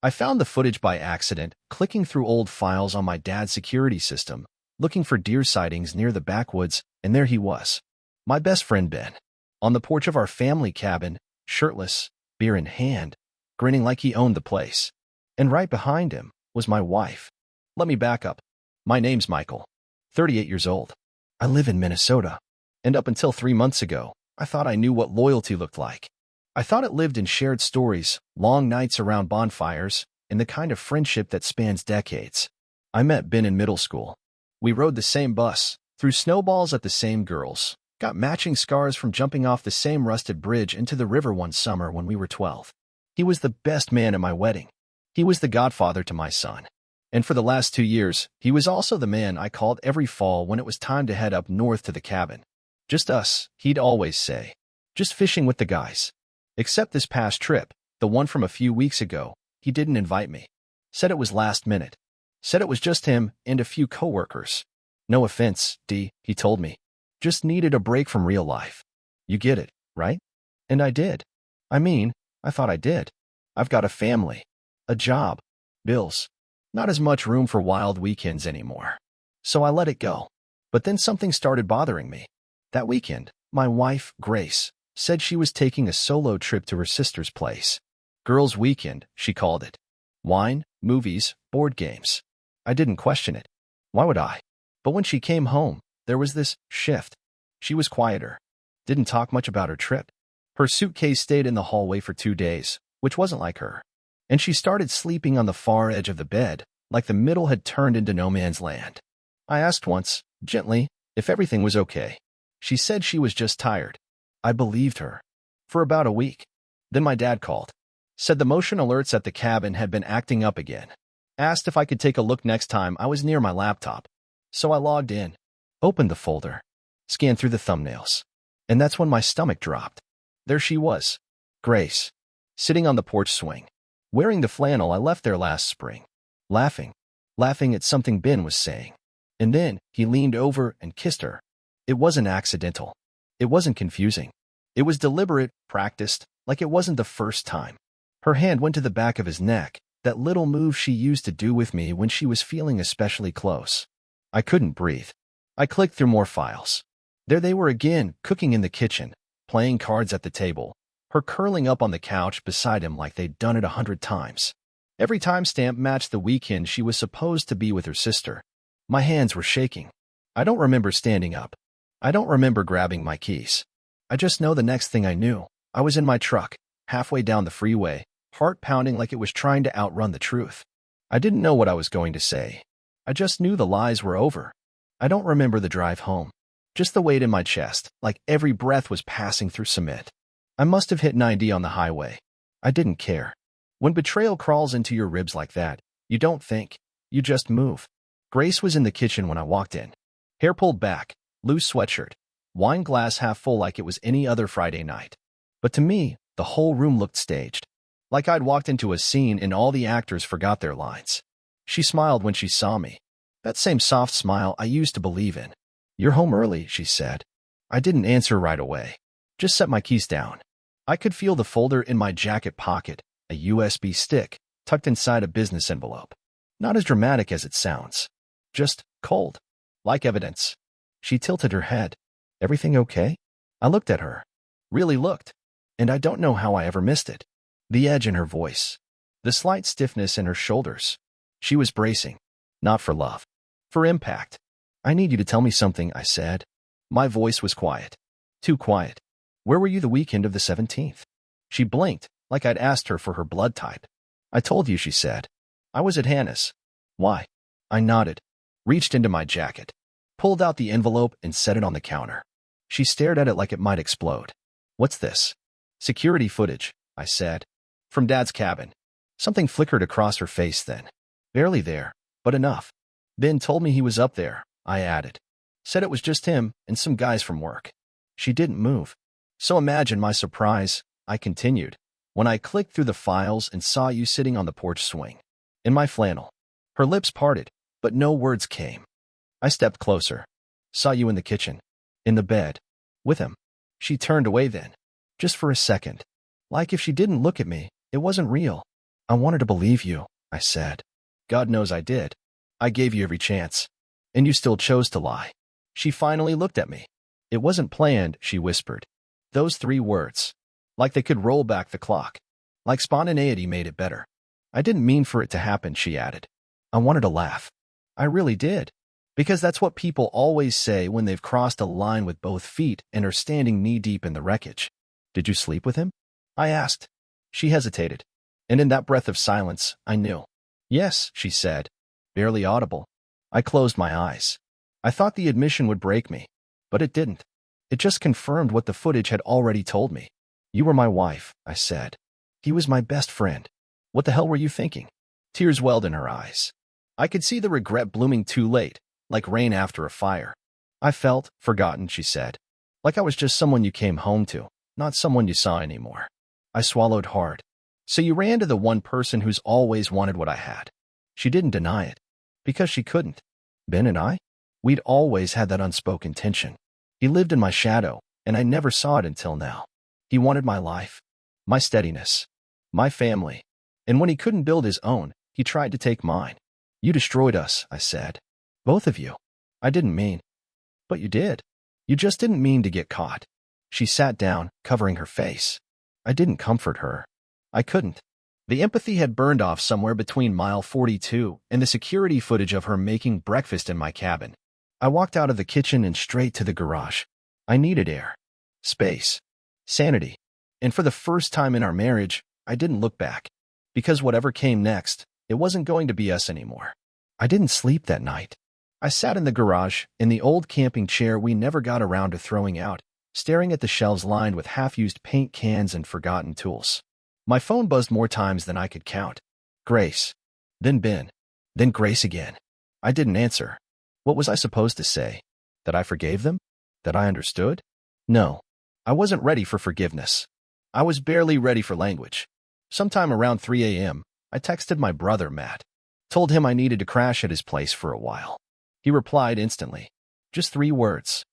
I found the footage by accident, clicking through old files on my dad's security system, looking for deer sightings near the backwoods, and there he was. My best friend Ben, on the porch of our family cabin, shirtless, beer in hand, grinning like he owned the place. And right behind him was my wife. Let me back up. My name's Michael, 38 years old. I live in Minnesota. And up until 3 months ago, I thought I knew what loyalty looked like. I thought it lived in shared stories, long nights around bonfires, and the kind of friendship that spans decades. I met Ben in middle school. We rode the same bus, threw snowballs at the same girls, got matching scars from jumping off the same rusted bridge into the river one summer when we were 12. He was the best man at my wedding. He was the godfather to my son. And for the last 2 years, he was also the man I called every fall when it was time to head up north to the cabin. Just us, he'd always say. Just fishing with the guys. Except this past trip, the one from a few weeks ago, he didn't invite me. Said it was last minute. Said it was just him and a few coworkers. No offense, D, he told me. Just needed a break from real life. You get it, right? And I did. I mean, I thought I did. I've got a family, a job, bills. Not as much room for wild weekends anymore. So I let it go. But then something started bothering me. That weekend, my wife, Grace, said she was taking a solo trip to her sister's place. Girls' weekend, she called it. Wine, movies, board games. I didn't question it. Why would I? But when she came home, there was this shift. She was quieter. Didn't talk much about her trip. Her suitcase stayed in the hallway for 2 days, which wasn't like her. And she started sleeping on the far edge of the bed, like the middle had turned into no man's land. I asked once, gently, if everything was okay. She said she was just tired. I believed her. For about a week. Then my dad called. Said the motion alerts at the cabin had been acting up again. Asked if I could take a look next time I was near my laptop. So I logged in, opened the folder, scanned through the thumbnails. And that's when my stomach dropped. There she was, Grace, sitting on the porch swing, wearing the flannel I left there last spring, laughing at something Ben was saying. And then he leaned over and kissed her. It wasn't accidental. It wasn't confusing. It was deliberate, practiced, like it wasn't the first time. Her hand went to the back of his neck, that little move she used to do with me when she was feeling especially close. I couldn't breathe. I clicked through more files. There they were again, cooking in the kitchen, playing cards at the table, her curling up on the couch beside him like they'd done it 100 times. Every timestamp matched the weekend she was supposed to be with her sister. My hands were shaking. I don't remember standing up. I don't remember grabbing my keys. I just know the next thing I knew, I was in my truck, halfway down the freeway, heart pounding like it was trying to outrun the truth. I didn't know what I was going to say. I just knew the lies were over. I don't remember the drive home. Just the weight in my chest, like every breath was passing through cement. I must have hit 90 on the highway. I didn't care. When betrayal crawls into your ribs like that, you don't think, you just move. Grace was in the kitchen when I walked in. Hair pulled back, loose sweatshirt, wine glass half full like it was any other Friday night. But to me, the whole room looked staged. Like I'd walked into a scene and all the actors forgot their lines. She smiled when she saw me. That same soft smile I used to believe in. You're home early, she said. I didn't answer right away. Just set my keys down. I could feel the folder in my jacket pocket, a USB stick, tucked inside a business envelope. Not as dramatic as it sounds. Just cold. Like evidence. She tilted her head. Everything okay? I looked at her. Really looked. And I don't know how I ever missed it. The edge in her voice. The slight stiffness in her shoulders. She was bracing. Not for love. For impact. I need you to tell me something, I said. My voice was quiet. Too quiet. Where were you the weekend of the 17th? She blinked, like I'd asked her for her blood type. I told you, she said. I was at Hannah's. Why? I nodded. Reached into my jacket. Pulled out the envelope and set it on the counter. She stared at it like it might explode. What's this? Security footage, I said. From Dad's cabin. Something flickered across her face then. Barely there, but enough. Ben told me he was up there, I added. Said it was just him and some guys from work. She didn't move. So imagine my surprise, I continued, when I clicked through the files and saw you sitting on the porch swing. In my flannel. Her lips parted, but no words came. I stepped closer. Saw you in the kitchen. In the bed. With him. She turned away then. Just for a second. Like if she didn't look at me, it wasn't real. I wanted to believe you, I said. God knows I did. I gave you every chance. And you still chose to lie. She finally looked at me. It wasn't planned, she whispered. Those 3 words. Like they could roll back the clock. Like spontaneity made it better. I didn't mean for it to happen, she added. I wanted to laugh. I really did. Because that's what people always say when they've crossed a line with both feet and are standing knee-deep in the wreckage. Did you sleep with him? I asked. She hesitated. And in that breath of silence, I knew. Yes, she said, barely audible. I closed my eyes. I thought the admission would break me, but it didn't. It just confirmed what the footage had already told me. You were my wife, I said. He was my best friend. What the hell were you thinking? Tears welled in her eyes. I could see the regret blooming too late, like rain after a fire. I felt forgotten, she said. Like I was just someone you came home to, not someone you saw anymore. I swallowed hard. So you ran to the one person who's always wanted what I had. She didn't deny it. Because she couldn't. Ben and I? We'd always had that unspoken tension. He lived in my shadow, and I never saw it until now. He wanted my life, my steadiness, my family. And when he couldn't build his own, he tried to take mine. You destroyed us, I said. Both of you. I didn't mean. But you did. You just didn't mean to get caught. She sat down, covering her face. I didn't comfort her. I couldn't. The empathy had burned off somewhere between mile 42 and the security footage of her making breakfast in my cabin. I walked out of the kitchen and straight to the garage. I needed air, space, sanity. And for the first time in our marriage, I didn't look back. Because whatever came next, it wasn't going to be us anymore. I didn't sleep that night. I sat in the garage, in the old camping chair we never got around to throwing out, staring at the shelves lined with half-used paint cans and forgotten tools. My phone buzzed more times than I could count. Grace. Then Ben. Then Grace again. I didn't answer. What was I supposed to say? That I forgave them? That I understood? No. I wasn't ready for forgiveness. I was barely ready for language. Sometime around 3 a.m., I texted my brother, Matt. Told him I needed to crash at his place for a while. He replied instantly. Just 3 words.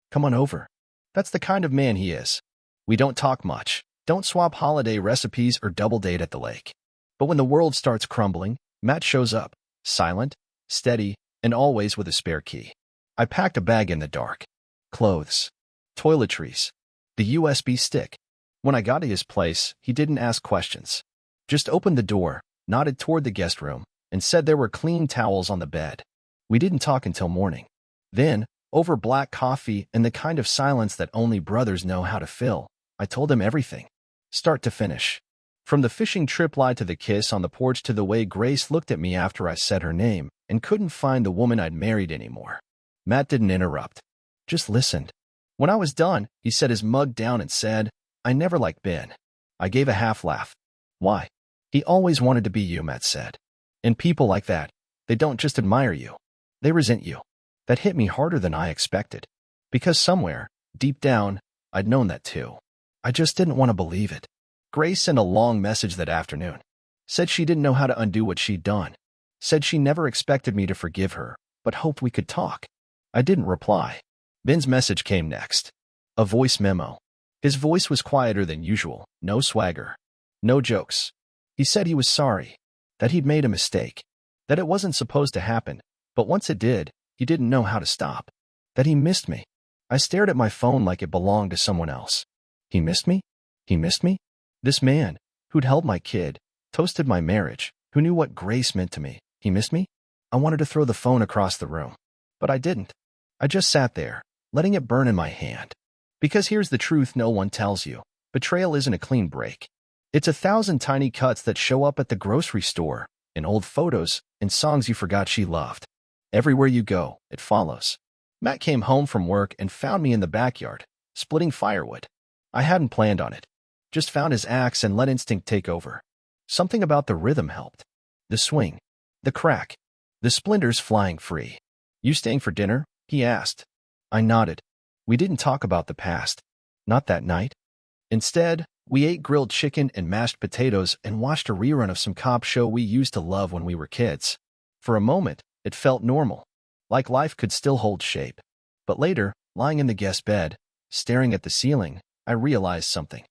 Come on over. That's the kind of man he is. We don't talk much, don't swap holiday recipes or double date at the lake. But when the world starts crumbling, Matt shows up, silent, steady, and always with a spare key. I packed a bag in the dark. Clothes. Toiletries. The USB stick. When I got to his place, he didn't ask questions. Just opened the door, nodded toward the guest room, and said there were clean towels on the bed. We didn't talk until morning. Then, over black coffee and the kind of silence that only brothers know how to fill, I told him everything. Start to finish. From the fishing trip lie to the kiss on the porch to the way Grace looked at me after I said her name and couldn't find the woman I'd married anymore. Matt didn't interrupt. Just listened. When I was done, he set his mug down and said, I never liked Ben. I gave a half laugh. Why? He always wanted to be you, Matt said. And people like that, they don't just admire you. They resent you. That hit me harder than I expected. Because somewhere, deep down, I'd known that too. I just didn't want to believe it. Grace sent a long message that afternoon. Said she didn't know how to undo what she'd done. Said she never expected me to forgive her, but hoped we could talk. I didn't reply. Ben's message came next. A voice memo. His voice was quieter than usual, no swagger. No jokes. He said he was sorry. That he'd made a mistake. That it wasn't supposed to happen, but once it did, he didn't know how to stop. That he missed me. I stared at my phone like it belonged to someone else. He missed me? He missed me? This man, who'd held my kid, toasted my marriage, who knew what grace meant to me, he missed me? I wanted to throw the phone across the room. But I didn't. I just sat there, letting it burn in my hand. Because here's the truth no one tells you. Betrayal isn't a clean break. It's 1,000 tiny cuts that show up at the grocery store, in old photos, in songs you forgot she loved. Everywhere you go, it follows. Matt came home from work and found me in the backyard, splitting firewood. I hadn't planned on it. Just found his axe and let instinct take over. Something about the rhythm helped. The swing. The crack. The splinters flying free. You staying for dinner? He asked. I nodded. We didn't talk about the past. Not that night. Instead, we ate grilled chicken and mashed potatoes and watched a rerun of some cop show we used to love when we were kids. For a moment, it felt normal, like life could still hold shape. But later, lying in the guest bed, staring at the ceiling, I realized something.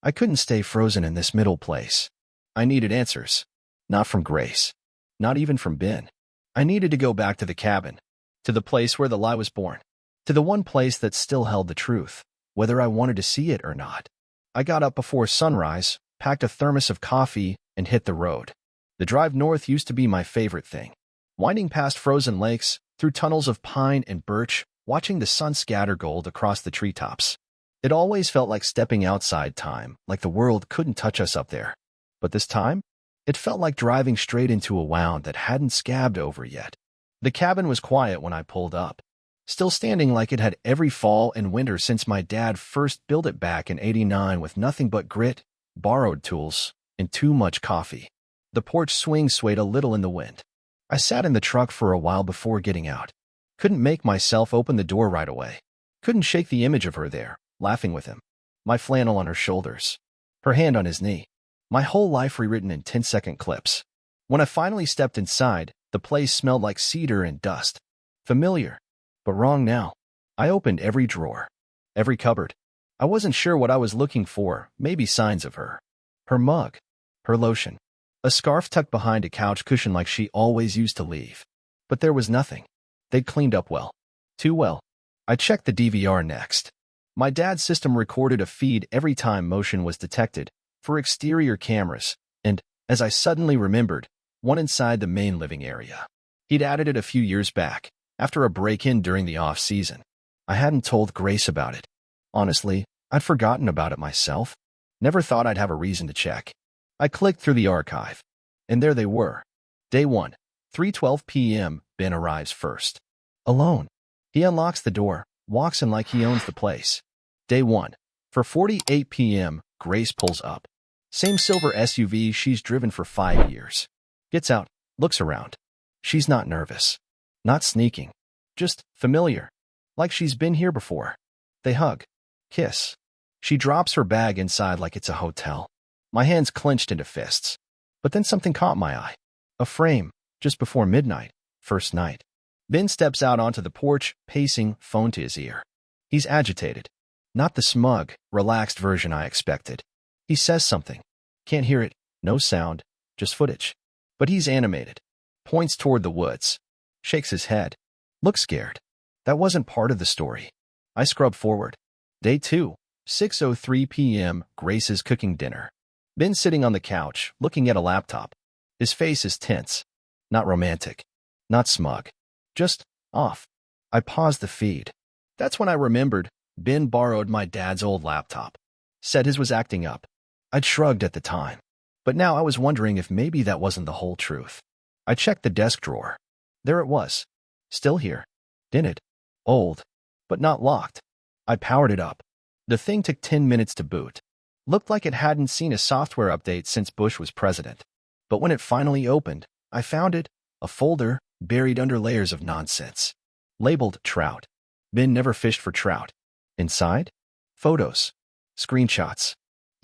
I couldn't stay frozen in this middle place. I needed answers. Not from Grace. Not even from Ben. I needed to go back to the cabin. To the place where the lie was born. To the one place that still held the truth, whether I wanted to see it or not. I got up before sunrise, packed a thermos of coffee, and hit the road. The drive north used to be my favorite thing. Winding past frozen lakes, through tunnels of pine and birch, watching the sun scatter gold across the treetops. It always felt like stepping outside time, like the world couldn't touch us up there. But this time, it felt like driving straight into a wound that hadn't scabbed over yet. The cabin was quiet when I pulled up, still standing like it had every fall and winter since my dad first built it back in '89 with nothing but grit, borrowed tools, and too much coffee. The porch swing swayed a little in the wind. I sat in the truck for a while before getting out. Couldn't make myself open the door right away. Couldn't shake the image of her there, laughing with him. My flannel on her shoulders. Her hand on his knee. My whole life rewritten in 10-second clips. When I finally stepped inside, the place smelled like cedar and dust. Familiar, but wrong now. I opened every drawer. Every cupboard. I wasn't sure what I was looking for, maybe signs of her. Her mug. Her lotion. A scarf tucked behind a couch cushion like she always used to leave. But there was nothing. They'd cleaned up well. Too well. I checked the DVR next. My dad's system recorded a feed every time motion was detected, for exterior cameras, and, as I suddenly remembered, one inside the main living area. He'd added it a few years back, after a break-in during the off-season. I hadn't told Grace about it. Honestly, I'd forgotten about it myself. Never thought I'd have a reason to check. I clicked through the archive, and there they were. Day 1, 3:12 p.m., Ben arrives first. Alone. He unlocks the door, walks in like he owns the place. Day 1, 4:48 p.m., Grace pulls up. Same silver SUV she's driven for 5 years. Gets out, looks around. She's not nervous. Not sneaking. Just familiar. Like she's been here before. They hug. Kiss. She drops her bag inside like it's a hotel. My hands clenched into fists. But then something caught my eye. A frame, just before midnight, first night. Ben steps out onto the porch, pacing, phone to his ear. He's agitated. Not the smug, relaxed version I expected. He says something. Can't hear it, no sound, just footage. But he's animated. Points toward the woods. Shakes his head. Looks scared. That wasn't part of the story. I scrub forward. Day 2, 6:03 p.m., Grace is cooking dinner. Ben sitting on the couch, looking at a laptop. His face is tense. Not romantic. Not smug. Just off. I paused the feed. That's when I remembered Ben borrowed my dad's old laptop. Said his was acting up. I'd shrugged at the time. But now I was wondering if maybe that wasn't the whole truth. I checked the desk drawer. There it was. Still here. In it. Old. But not locked. I powered it up. The thing took 10 minutes to boot. Looked like it hadn't seen a software update since Bush was president. But when it finally opened, I found it, a folder, buried under layers of nonsense. Labeled trout. Ben never fished for trout. Inside? Photos. Screenshots.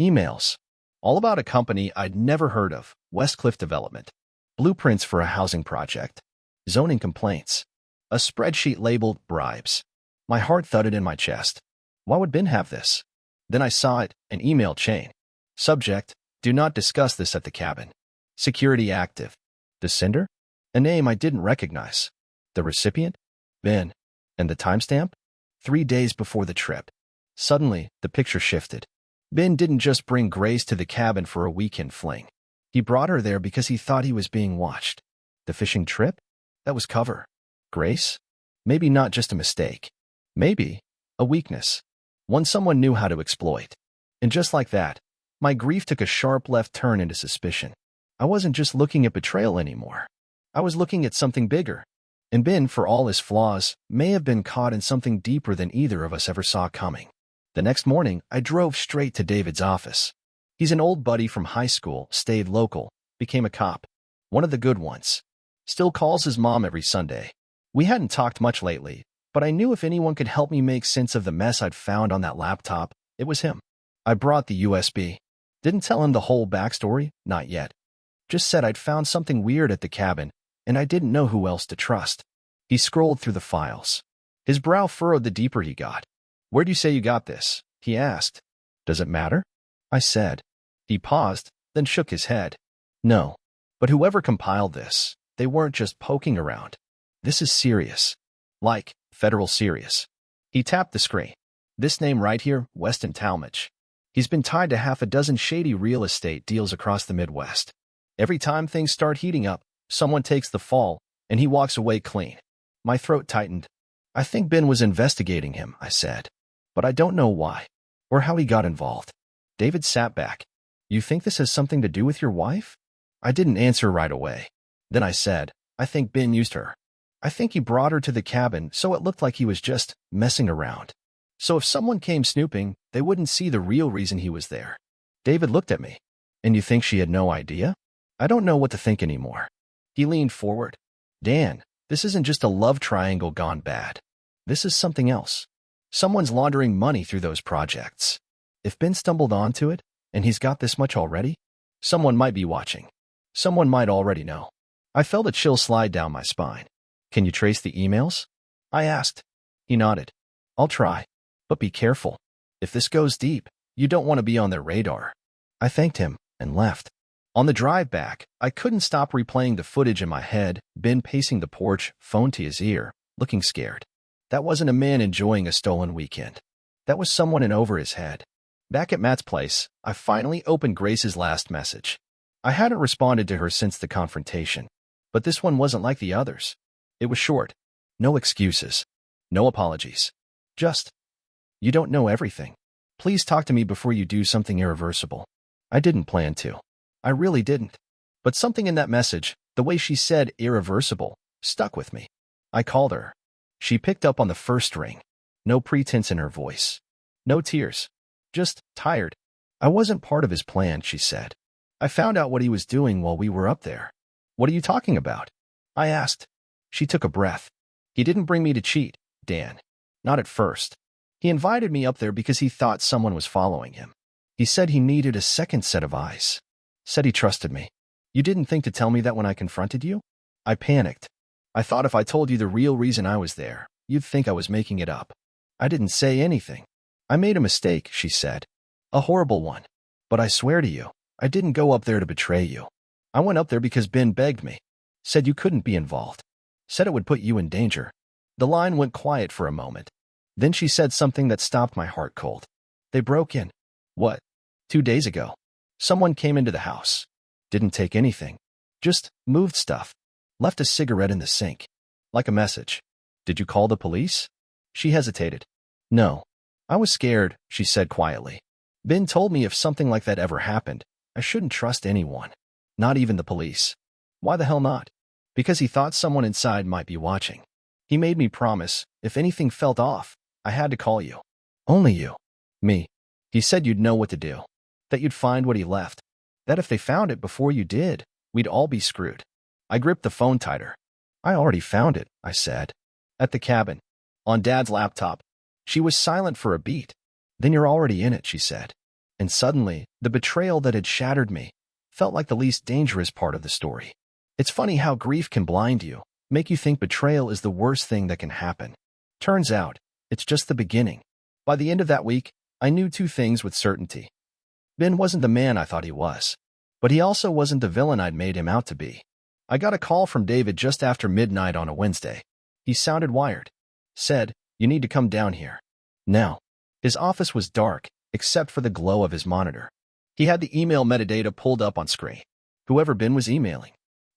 Emails. All about a company I'd never heard of, Westcliff Development. Blueprints for a housing project. Zoning complaints. A spreadsheet labeled bribes. My heart thudded in my chest. Why would Ben have this? Then I saw it, an email chain. Subject, do not discuss this at the cabin. Security active. The sender? A name I didn't recognize. The recipient? Ben. And the timestamp? 3 days before the trip. Suddenly, the picture shifted. Ben didn't just bring Grace to the cabin for a weekend fling. He brought her there because he thought he was being watched. The fishing trip? That was cover. Grace? Maybe not just a mistake. Maybe a weakness. One someone knew how to exploit. And just like that, my grief took a sharp left turn into suspicion. I wasn't just looking at betrayal anymore. I was looking at something bigger. And Ben, for all his flaws, may have been caught in something deeper than either of us ever saw coming. The next morning, I drove straight to David's office. He's an old buddy from high school, stayed local, became a cop. One of the good ones. Still calls his mom every Sunday. We hadn't talked much lately, but I knew if anyone could help me make sense of the mess I'd found on that laptop, it was him. I brought the USB. Didn't tell him the whole backstory, not yet. Just said I'd found something weird at the cabin, and I didn't know who else to trust. He scrolled through the files. His brow furrowed the deeper he got. Where'd you say you got this? He asked. Does it matter? I said. He paused, then shook his head. No. But whoever compiled this, they weren't just poking around. This is serious. Like, federal serious. He tapped the screen. This name right here, Weston Talmadge. He's been tied to half a dozen shady real estate deals across the Midwest. Every time things start heating up, someone takes the fall, and he walks away clean. My throat tightened. I think Ben was investigating him, I said. But I don't know why, or how he got involved. David sat back. You think this has something to do with your wife? I didn't answer right away. Then I said, I think Ben used her. I think he brought her to the cabin so it looked like he was just messing around. So if someone came snooping, they wouldn't see the real reason he was there. David looked at me. And you think she had no idea? I don't know what to think anymore. He leaned forward. Dan, this isn't just a love triangle gone bad. This is something else. Someone's laundering money through those projects. If Ben stumbled onto it, and he's got this much already, someone might be watching. Someone might already know. I felt a chill slide down my spine. Can you trace the emails? I asked. He nodded. I'll try. But be careful. If this goes deep, you don't want to be on their radar. I thanked him and left. On the drive back, I couldn't stop replaying the footage in my head, Ben pacing the porch, phone to his ear, looking scared. That wasn't a man enjoying a stolen weekend. That was someone in over his head. Back at Matt's place, I finally opened Grace's last message. I hadn't responded to her since the confrontation, but this one wasn't like the others. It was short. No excuses. No apologies. Just, you don't know everything. Please talk to me before you do something irreversible. I didn't plan to. I really didn't. But something in that message, the way she said irreversible, stuck with me. I called her. She picked up on the first ring. No pretense in her voice. No tears. Just tired. I wasn't part of his plan, she said. I found out what he was doing while we were up there. What are you talking about? I asked. She took a breath. He didn't bring me to cheat, Dan. Not at first. He invited me up there because he thought someone was following him. He said he needed a second set of eyes. Said he trusted me. You didn't think to tell me that when I confronted you? I panicked. I thought if I told you the real reason I was there, you'd think I was making it up. I didn't say anything. I made a mistake, she said. A horrible one. But I swear to you, I didn't go up there to betray you. I went up there because Ben begged me. Said you couldn't be involved. Said it would put you in danger. The line went quiet for a moment. Then she said something that stopped my heart cold. They broke in. What? 2 days ago. Someone came into the house. Didn't take anything. Just moved stuff. Left a cigarette in the sink. Like a message. Did you call the police? She hesitated. No. I was scared, she said quietly. Ben told me if something like that ever happened, I shouldn't trust anyone. Not even the police. Why the hell not? Because he thought someone inside might be watching. He made me promise, if anything felt off, I had to call you. Only you. Me. He said you'd know what to do. That you'd find what he left. That if they found it before you did, we'd all be screwed. I gripped the phone tighter. I already found it, I said. At the cabin. On Dad's laptop. She was silent for a beat. Then you're already in it, she said. And suddenly, the betrayal that had shattered me felt like the least dangerous part of the story. It's funny how grief can blind you, make you think betrayal is the worst thing that can happen. Turns out, it's just the beginning. By the end of that week, I knew 2 things with certainty. Ben wasn't the man I thought he was. But he also wasn't the villain I'd made him out to be. I got a call from David just after midnight on a Wednesday. He sounded wired. Said, you need to come down here. Now. His office was dark, except for the glow of his monitor. He had the email metadata pulled up on screen. Whoever Ben was emailing.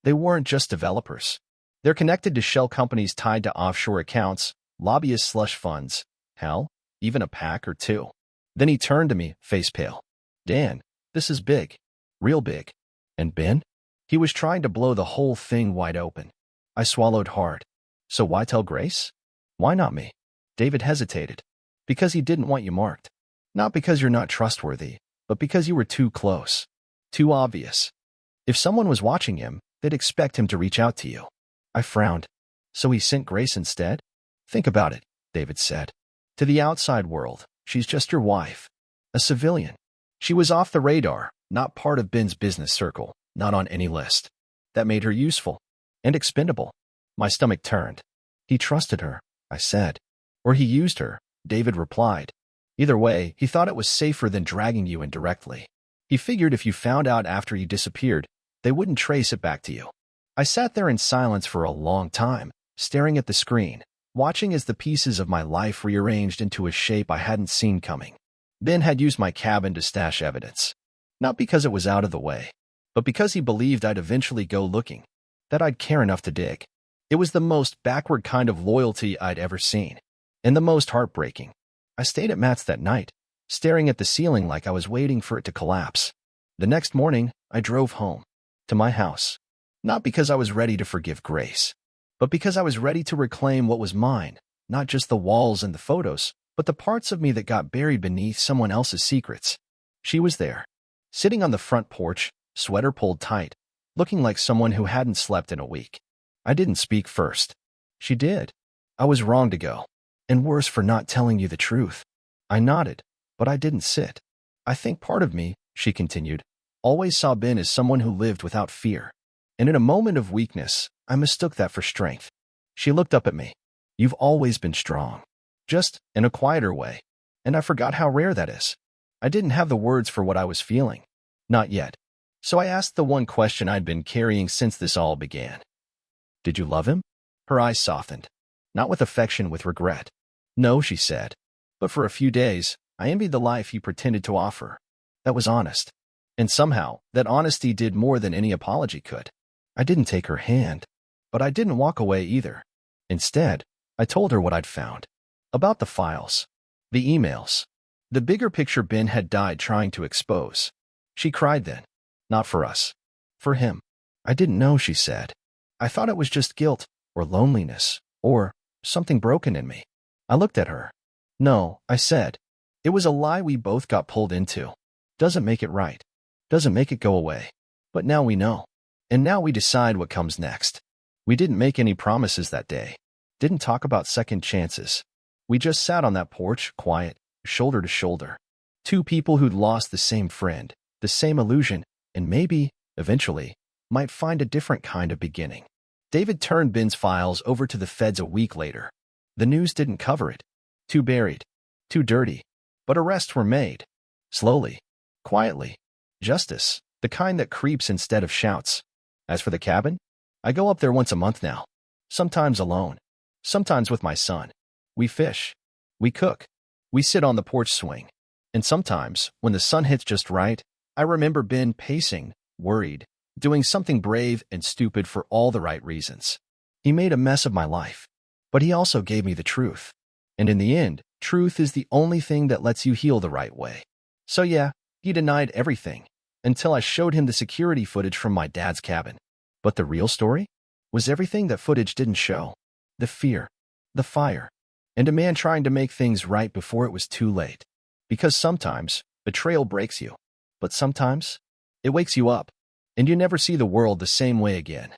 They weren't just developers. They're connected to shell companies tied to offshore accounts, lobbyist slush funds, hell, even a PAC or 2. Then he turned to me, face pale. Dan, this is big. Real big. And Ben? He was trying to blow the whole thing wide open. I swallowed hard. So why tell Grace? Why not me? David hesitated. Because he didn't want you marked. Not because you're not trustworthy, but because you were too close. Too obvious. If someone was watching him, they'd expect him to reach out to you. I frowned. So he sent Grace instead? Think about it, David said. To the outside world, she's just your wife. A civilian. She was off the radar, not part of Ben's business circle, not on any list. That made her useful. And expendable. My stomach turned. He trusted her, I said. Or he used her, David replied. Either way, he thought it was safer than dragging you in directly. He figured if you found out after you disappeared, they wouldn't trace it back to you. I sat there in silence for a long time, staring at the screen, watching as the pieces of my life rearranged into a shape I hadn't seen coming. Ben had used my cabin to stash evidence. Not because it was out of the way, but because he believed I'd eventually go looking, that I'd care enough to dig. It was the most backward kind of loyalty I'd ever seen, and the most heartbreaking. I stayed at Matt's that night, staring at the ceiling like I was waiting for it to collapse. The next morning, I drove home, to my house. Not because I was ready to forgive Grace, but because I was ready to reclaim what was mine, not just the walls and the photos, but the parts of me that got buried beneath someone else's secrets. She was there, sitting on the front porch, sweater pulled tight, looking like someone who hadn't slept in a week. I didn't speak first. She did. I was wrong to go, and worse for not telling you the truth. I nodded, but I didn't sit. I think part of me, she continued, always saw Ben as someone who lived without fear. And in a moment of weakness, I mistook that for strength. She looked up at me. You've always been strong. Just in a quieter way. And I forgot how rare that is. I didn't have the words for what I was feeling. Not yet. So I asked the one question I'd been carrying since this all began. Did you love him? Her eyes softened. Not with affection, with regret. No, she said. But for a few days, I envied the life he pretended to offer. That was honest. And somehow, that honesty did more than any apology could. I didn't take her hand. But I didn't walk away either. Instead, I told her what I'd found. About the files. The emails. The bigger picture Ben had died trying to expose. She cried then. Not for us. For him. I didn't know, she said. I thought it was just guilt, or loneliness, or something broken in me. I looked at her. No, I said. It was a lie we both got pulled into. Doesn't make it right. Doesn't make it go away. But now we know. And now we decide what comes next. We didn't make any promises that day. Didn't talk about second chances. We just sat on that porch, quiet, shoulder to shoulder. Two people who'd lost the same friend, the same illusion, and maybe, eventually, might find a different kind of beginning. David turned Ben's files over to the feds a week later. The news didn't cover it. Too buried. Too dirty. But arrests were made. Slowly. Quietly. Justice. The kind that creeps instead of shouts. As for the cabin, I go up there once a month now. Sometimes alone. Sometimes with my son. We fish. We cook. We sit on the porch swing. And sometimes, when the sun hits just right, I remember Ben pacing, worried, doing something brave and stupid for all the right reasons. He made a mess of my life. But he also gave me the truth. And in the end, truth is the only thing that lets you heal the right way. So yeah, he denied everything, until I showed him the security footage from my dad's cabin. But the real story was everything that footage didn't show. The fear, the fire, and a man trying to make things right before it was too late. Because sometimes, betrayal breaks you. But sometimes, it wakes you up, and you never see the world the same way again.